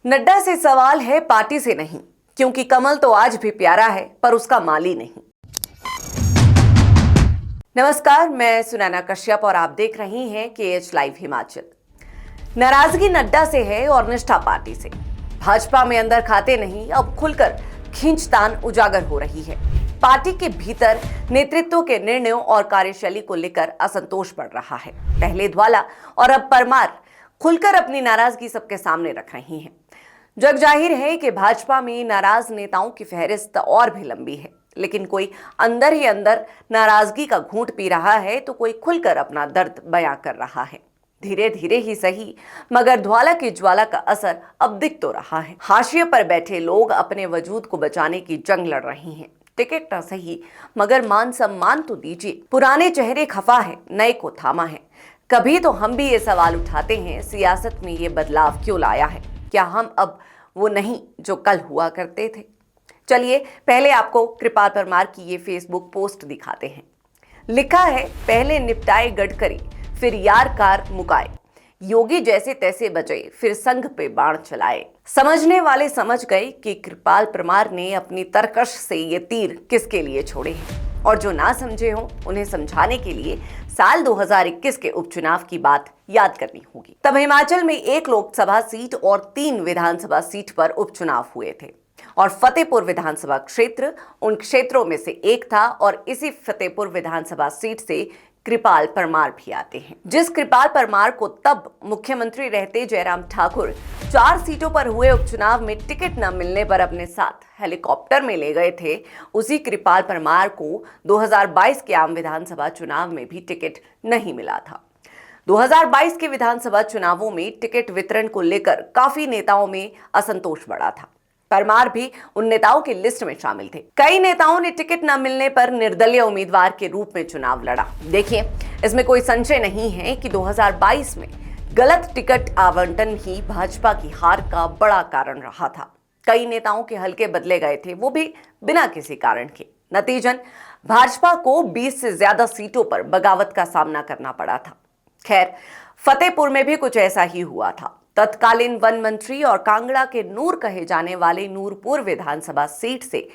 नड्डा से सवाल है, पार्टी से नहीं, क्योंकि कमल तो आज भी प्यारा है पर उसका माली नहीं। नमस्कार, मैं सुनैना कश्यप और आप देख रही हैं KH लाइव हिमाचल। नाराजगी नड्डा से है और निष्ठा पार्टी से। भाजपा में अंदर खाते नहीं, अब खुलकर खींचतान उजागर हो रही है। पार्टी के भीतर नेतृत्व के निर्णयों और कार्यशैली को लेकर असंतोष बढ़ रहा है। पहले ज्वाला और अब परमार खुलकर अपनी नाराजगी सबके सामने रख रही हैं। जग जाहिर है कि भाजपा में नाराज नेताओं की फहरिस्त और भी लंबी है, लेकिन कोई अंदर ही अंदर नाराजगी का घूंट पी रहा है तो कोई खुलकर अपना दर्द बयां कर रहा है। धीरे धीरे ही सही, मगर ज्वाला की ज्वाला का असर अब दिख तो रहा है। हाशिए पर बैठे लोग अपने वजूद को बचाने की जंग लड़ रही हैं। टिकट न सही, मगर मान सम्मान तो दीजिए। पुराने चेहरे खफा है, नए को थामा है। कभी तो हम भी ये सवाल उठाते हैं, सियासत में ये बदलाव क्यों लाया है? क्या हम अब वो नहीं जो कल हुआ करते थे? चलिए पहले आपको कृपाल परमार की ये फेसबुक पोस्ट दिखाते हैं। लिखा है, पहले निपटाए गडकरी, फिर यार कार मुकाए, योगी जैसे तैसे बचे, फिर संघ पे बाण चलाए। समझने वाले समझ गए कि कृपाल परमार ने अपनी तरकश से ये तीर किसके लिए छोड़े हैं, और जो ना समझे हों उन्हें समझाने के लिए साल 2021 के उपचुनाव की बात याद करनी होगी। तब हिमाचल में 1 लोकसभा सीट और 3 विधानसभा सीट पर उपचुनाव हुए थे और फतेहपुर विधानसभा क्षेत्र उन क्षेत्रों में से एक था, और इसी फतेहपुर विधानसभा सीट से कृपाल परमार भी आते हैं। जिस कृपाल परमार को तब मुख्यमंत्री रहते जयराम ठाकुर 4 सीटों पर हुए उपचुनाव में टिकट न मिलने पर अपने साथ हेलीकॉप्टर में ले गए थे, उसी कृपाल परमार को 2022 के आम विधानसभा चुनाव में भी टिकट नहीं मिला था। 2022 के विधानसभा चुनावों में टिकट वितरण को लेकर काफी नेताओं में असंतोष बढ़ा था। परमार भी उन नेताओं की लिस्ट में शामिल थे। कई नेताओं ने टिकट न मिलने पर निर्दलीय उम्मीदवार के रूप में चुनाव लड़ा। देखिए, इसमें कोई संशय नहीं है कि 2022 में गलत टिकट आवंटन ही भाजपा की हार का बड़ा कारण रहा था। कई नेताओं के हलके बदले गए थे, वो भी बिना किसी कारण के। नतीजन भाजपा को 20 से ज्यादा सीटों पर बगावत का सामना करना पड़ा था। खैर, फतेहपुर में भी कुछ ऐसा ही हुआ था। तत्कालीन वन मंत्री और कांगड़ा के नूर कहे जाने वाले नूरपुर विधानसभा सीट से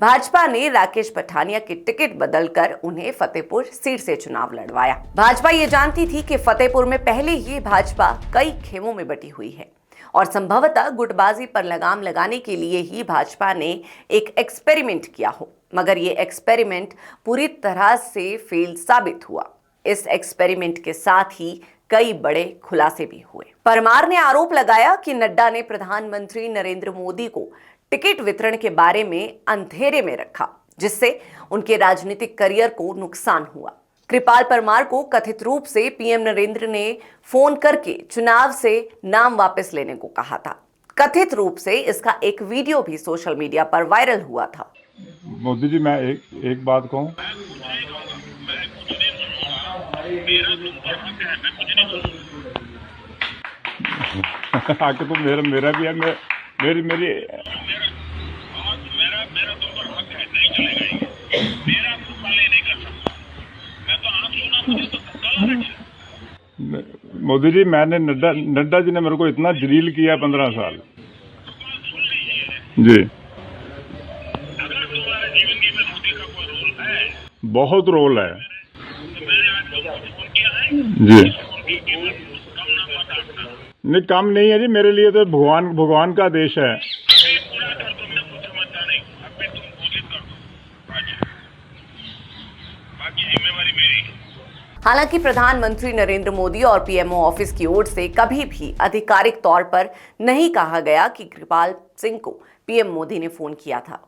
भाजपा ने राकेश पठानिया की टिकट बदलकर उन्हें फतेहपुर सीट से चुनाव लड़वाया। भाजपा ये जानती थी कि फतेहपुर में पहले ही भाजपा कई खेमों में बटी हुई है और संभवतः गुटबाजी पर लगाम लगाने के लिए ही भाजपा ने एक एक्सपेरिमेंट किया हो, मगर ये एक्सपेरिमेंट पूरी तरह से फेल साबित हुआ। इस एक्सपेरिमेंट के साथ ही कई बड़े खुलासे भी हुए। परमार ने आरोप लगाया कि नड्डा ने प्रधानमंत्री नरेंद्र मोदी को टिकट वितरण के बारे में अंधेरे में रखा, जिससे उनके राजनीतिक करियर को नुकसान हुआ। कृपाल परमार को कथित रूप से पीएम नरेंद्र ने फोन करके चुनाव से नाम वापस लेने को कहा था। कथित रूप से इसका एक वीडियो भी सोशल मीडिया पर वायरल हुआ था। मोदी जी, मैं एक बात कहूं, आके तो मेरा भी है, मेरी मेरा तुम पर हक है, नहीं चलेगा ये। मेरा तुम पहले नहीं कर सकता। मैं तो आप सुना, मुझे तो धक्का लगा। मोदी जी, मैंने नड्डा जी ने मेरे को इतना जलील किया 15 साल। सुन लीजिए जी, अगर तुम्हारे जीवन में मोदी का कोई रोल है, बहुत रोल है। तो मैंने आज लोगों को फोन किया है जी, उनकी कीमत कम ना मत आना। नहीं कम नहीं है जी, मेरे लिए तो भगवान का आदेश है। अभी पूरा कर दो, मैं कुछ समझता नहीं, अभी तुम घोषित कर दो, बाकी जिम्मेवारी मेरी है। हालांकि प्रधानमंत्री नरेंद्र मोदी और पीएमओ ऑफिस की ओर से कभी भी आधिकारिक तौर पर नहीं कहा गया कि कृपाल सिंह को पीएम मोदी ने फोन किया था।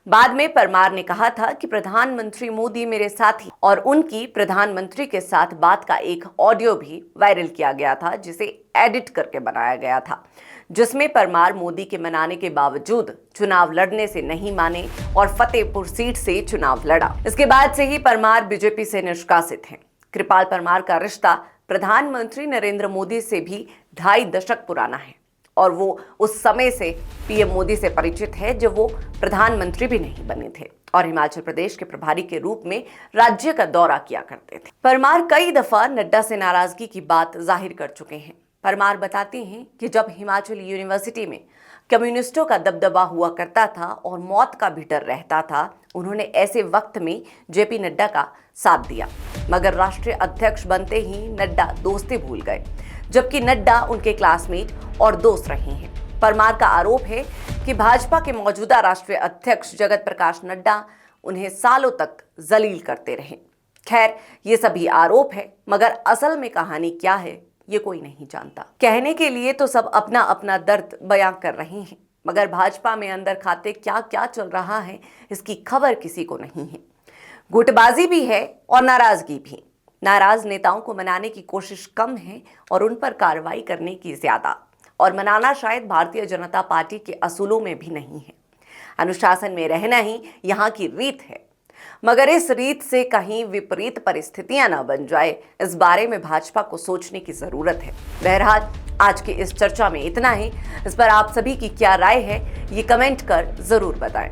बाद में परमार ने कहा था कि प्रधानमंत्री मोदी मेरे साथी, और उनकी प्रधानमंत्री के साथ बात का एक ऑडियो भी वायरल किया गया था, जिसे एडिट करके बनाया गया था, जिसमें परमार मोदी के मनाने के बावजूद चुनाव लड़ने से नहीं माने और फतेहपुर सीट से चुनाव लड़ा। इसके बाद से ही परमार बीजेपी से निष्कासित हैं। कृपाल परमार का रिश्ता प्रधानमंत्री नरेंद्र मोदी से भी 2.5 दशक पुराना है और वो उस समय से पीएम मोदी से परिचित है जब वो प्रधानमंत्री भी नहीं बने थे और हिमाचल प्रदेश के प्रभारी के रूप में राज्य का दौरा किया करते थे। परमार कई दफा नड्डा से नाराजगी की बात जाहिर कर चुके हैं। परमार बताते हैं कि जब हिमाचल यूनिवर्सिटी में कम्युनिस्टों का दबदबा हुआ करता था और मौत का भी डर रहता था, उन्होंने ऐसे वक्त में जेपी नड्डा का साथ दिया, मगर राष्ट्रीय अध्यक्ष बनते ही नड्डा दोस्ती भूल गए, जबकि नड्डा उनके क्लासमेट और दोस्त रहे हैं। परमार का आरोप है कि भाजपा के मौजूदा राष्ट्रीय अध्यक्ष जगत प्रकाश नड्डा उन्हें सालों तक जलील करते रहे। खैर, ये सभी आरोप है, मगर असल में कहानी क्या है ये कोई नहीं जानता। कहने के लिए तो सब अपना अपना दर्द बयां कर रहे हैं, मगर भाजपा में अंदर खाते क्या क्या चल रहा है इसकी खबर किसी को नहीं है। गुटबाजी भी है और नाराजगी भी। नाराज नेताओं को मनाने की कोशिश कम है और उन पर कार्रवाई करने की ज्यादा, और मनाना शायद भारतीय जनता पार्टी के असूलों में भी नहीं है। अनुशासन में रहना ही यहाँ की रीत है, मगर इस रीत से कहीं विपरीत परिस्थितियां न बन जाए, इस बारे में भाजपा को सोचने की जरूरत है। बहरहाल, आज की इस चर्चा में इतना ही। इस पर आप सभी की क्या राय है ये कमेंट कर जरूर बताएं।